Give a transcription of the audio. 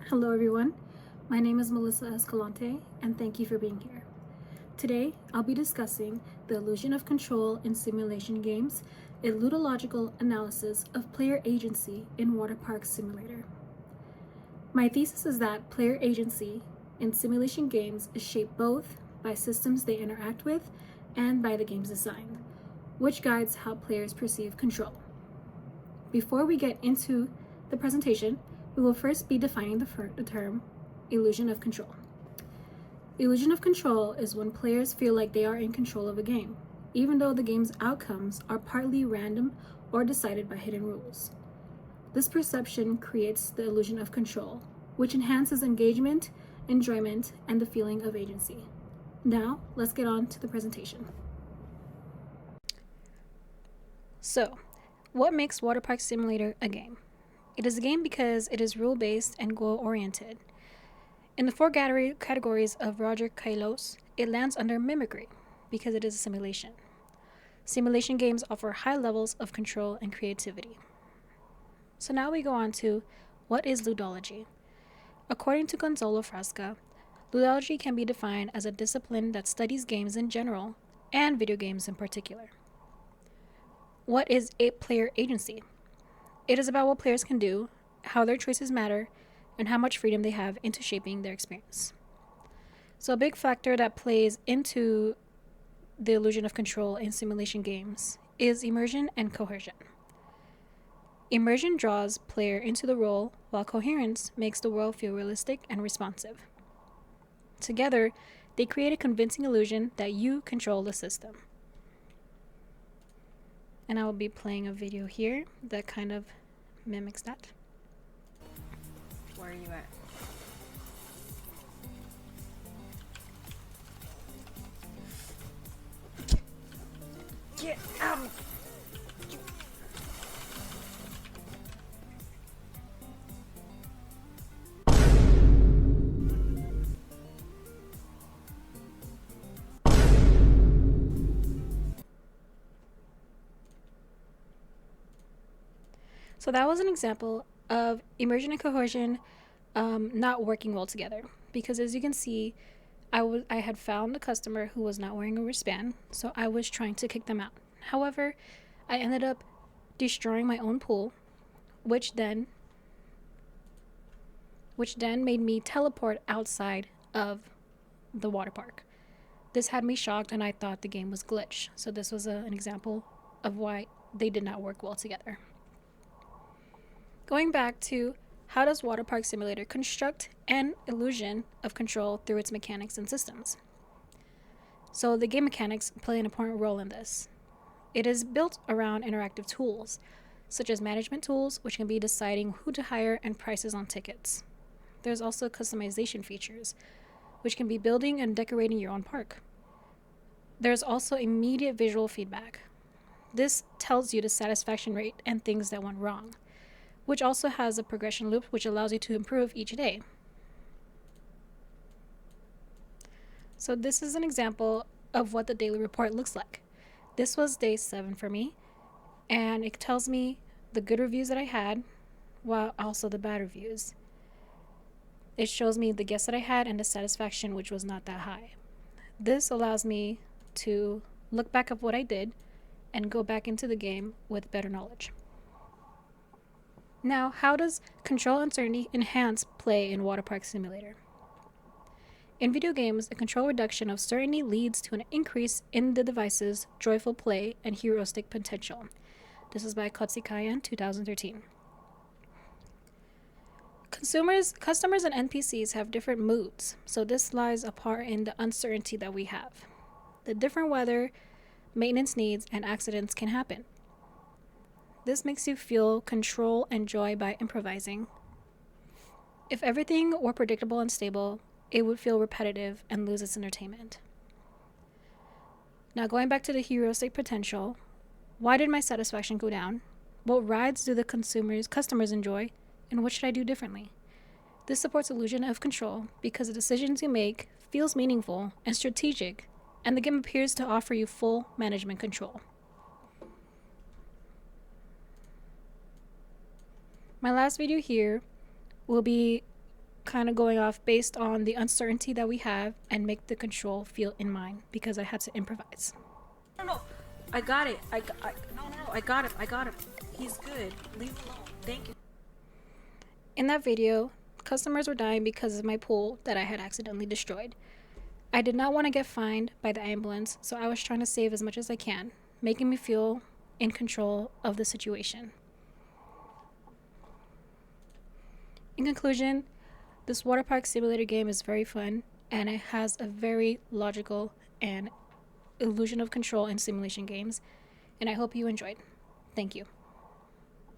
Hello everyone, my name is Melissa Escalante and thank you for being here. Today, I'll be discussing the illusion of control in simulation games, a ludological analysis of player agency in Water Park Simulator. My thesis is that player agency in simulation games is shaped both by systems they interact with and by the game's design, which guides how players perceive control. Before we get into the presentation, we will first be defining the term illusion of control. Illusion of control is when players feel like they are in control of a game, even though the game's outcomes are partly random or decided by hidden rules. This perception creates the illusion of control, which enhances engagement, enjoyment, and the feeling of agency. Now, let's get on to the presentation. So, what makes Water Park Simulator a game? It is a game because it is rule-based and goal-oriented. In the four categories of Roger Kailos, it lands under mimicry because it is a simulation. Simulation games offer high levels of control and creativity. So now we go on to what is ludology. According to Gonzalo Frasca, ludology can be defined as a discipline that studies games in general and video games in particular. What is a player agency? It is about what players can do, how their choices matter, and how much freedom they have into shaping their experience. So a big factor that plays into the illusion of control in simulation games is immersion and cohesion. Immersion draws player into the role, while coherence makes the world feel realistic and responsive. Together, they create a convincing illusion that you control the system. And I will be playing a video here that kind of mimics that. Where are you at? Get out! So that was an example of immersion and cohesion not working well together. Because as you can see, I had found a customer who was not wearing a wristband, so I was trying to kick them out. However, I ended up destroying my own pool, which then made me teleport outside of the water park. This had me shocked and I thought the game was glitched. So this was an example of why they did not work well together. Going back to how does Water Park Simulator construct an illusion of control through its mechanics and systems? So the game mechanics play an important role in this. It is built around interactive tools, such as management tools, which can be deciding who to hire and prices on tickets. There's also customization features, which can be building and decorating your own park. There's also immediate visual feedback. This tells you the satisfaction rate and things that went wrong, which also has a progression loop which allows you to improve each day. So this is an example of what the daily report looks like. This was day 7 for me, and it tells me the good reviews that I had, while also the bad reviews. It shows me the guests that I had and the satisfaction, which was not that high. This allows me to look back at what I did and go back into the game with better knowledge. Now, how does control uncertainty enhance play in Water Park Simulator? In video games, a control reduction of certainty leads to an increase in the device's joyful play and heuristic potential. This is by Kotsikayan, 2013. Customers and NPCs have different moods, so this lies apart in the uncertainty that we have. The different weather, maintenance needs, and accidents can happen. This makes you feel control and joy by improvising. If everything were predictable and stable, it would feel repetitive and lose its entertainment. Now going back to the heuristic potential, why did my satisfaction go down? What rides do the customers enjoy? And what should I do differently? This supports illusion of control because the decisions you make feels meaningful and strategic, and the game appears to offer you full management control. My last video here will be kind of going off based on the uncertainty that we have and make the control feel in mind because I had to improvise. No, I got it. No, I got him. He's good. Leave him alone. Thank you. In that video, customers were dying because of my pool that I had accidentally destroyed. I did not want to get fined by the ambulance, so I was trying to save as much as I can, making me feel in control of the situation. In conclusion, this water park simulator game is very fun and it has a very logical and illusion of control in simulation games, and I hope you enjoyed. Thank you.